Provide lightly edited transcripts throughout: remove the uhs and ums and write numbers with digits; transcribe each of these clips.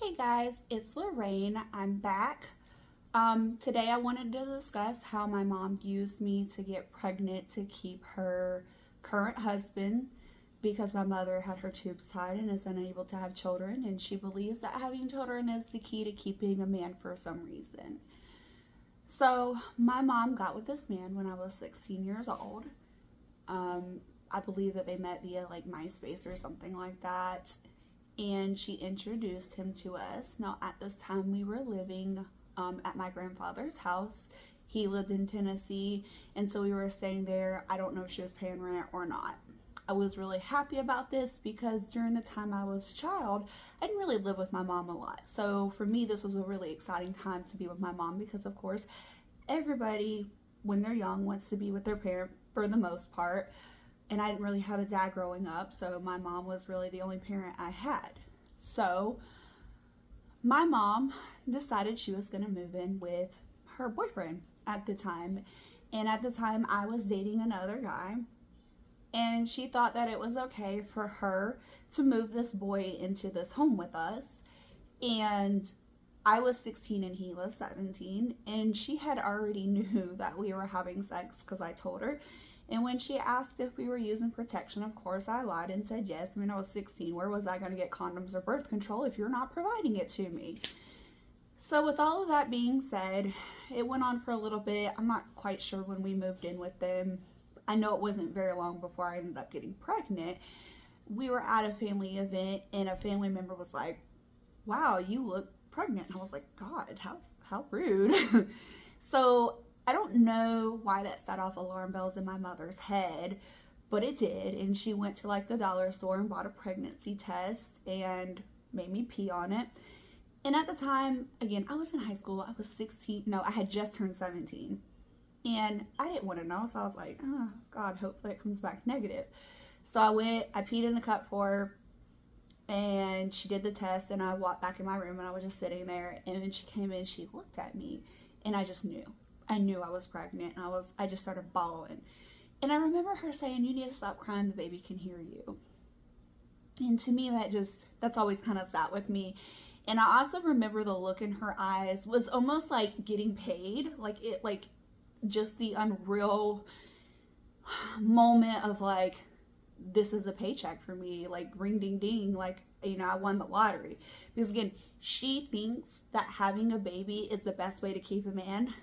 Hey guys, it's Lorraine. I'm back. Today I wanted to discuss how my mom used me to get pregnant to keep her current husband because my mother had her tubes tied and is unable to have children, and she believes that having children is the key to keeping a man for some reason. So, my mom got with this man when I was 16 years old. I believe that they met via like MySpace or something like that, and she introduced him to us. Now, at this time, we were living at my grandfather's house. He lived in Tennessee, and so we were staying there. I don't know if she was paying rent or not. I was really happy about this because during the time I was a child, I didn't really live with my mom a lot. So for me, this was a really exciting time to be with my mom because, of course, everybody, when they're young, wants to be with their parent for the most part, and I didn't really have a dad growing up, so my mom was really the only parent I had. So my mom decided she was going to move in with her boyfriend at the time. And at the time, I was dating another guy, and she thought that it was okay for her to move this boy into this home with us. And I was 16 and he was 17, and she had already knew that we were having sex because I told her. And when she asked if we were using protection, of course I lied and said yes. I mean, I was 16. Where was I going to get condoms or birth control if you're not providing it to me? So with all of that being said, it went on for a little bit. I'm not quite sure when we moved in with them. I know it wasn't very long before I ended up getting pregnant. We were at a family event and a family member was like, "Wow, you look pregnant." And I was like, "God, how rude." So I don't know why that set off alarm bells in my mother's head, but it did. And she went to like the dollar store and bought a pregnancy test and made me pee on it. And at the time, again, I was in high school. I was 16. No, I had just turned 17. And I didn't want to know. So I was like, "Oh, God, hopefully it comes back negative." So I peed in the cup for her, and she did the test, and I walked back in my room, and I was just sitting there. And when she came in, she looked at me, and I just knew. I knew I was pregnant, and I just started bawling. And I remember her saying, "You need to stop crying, the baby can hear you." And to me, that's always kind of sat with me. And I also remember the look in her eyes was almost like getting paid, like just the unreal moment of like, this is a paycheck for me, like ring ding ding, like, I won the lottery. Because again, she thinks that having a baby is the best way to keep a man,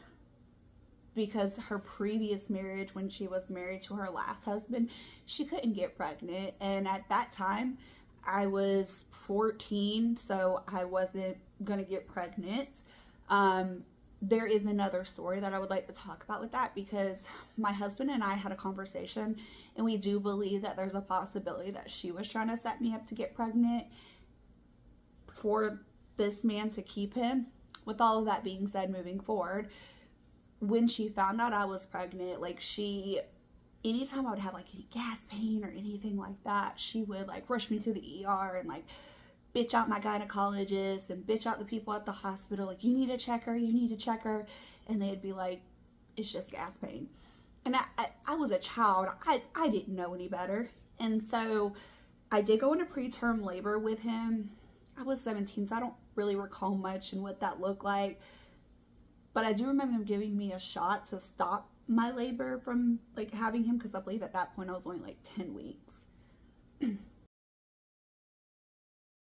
because her previous marriage, when she was married to her last husband, she couldn't get pregnant. And at that time, I was 14, so I wasn't going to get pregnant. There is another story that I would like to talk about with that, because my husband and I had a conversation, and we do believe that there's a possibility that she was trying to set me up to get pregnant for this man to keep him. With all of that being said, moving forward, when she found out I was pregnant, anytime I would have like any gas pain or anything like that, she would like rush me to the ER and like bitch out my gynecologist and bitch out the people at the hospital, like, "You need to check her, you need to check her." And they'd be like, "It's just gas pain." And I was a child. I didn't know any better. And so I did go into preterm labor with him. I was 17, so I don't really recall much and what that looked like. But I do remember them giving me a shot to stop my labor from like having him, because I believe at that point I was only like 10 weeks.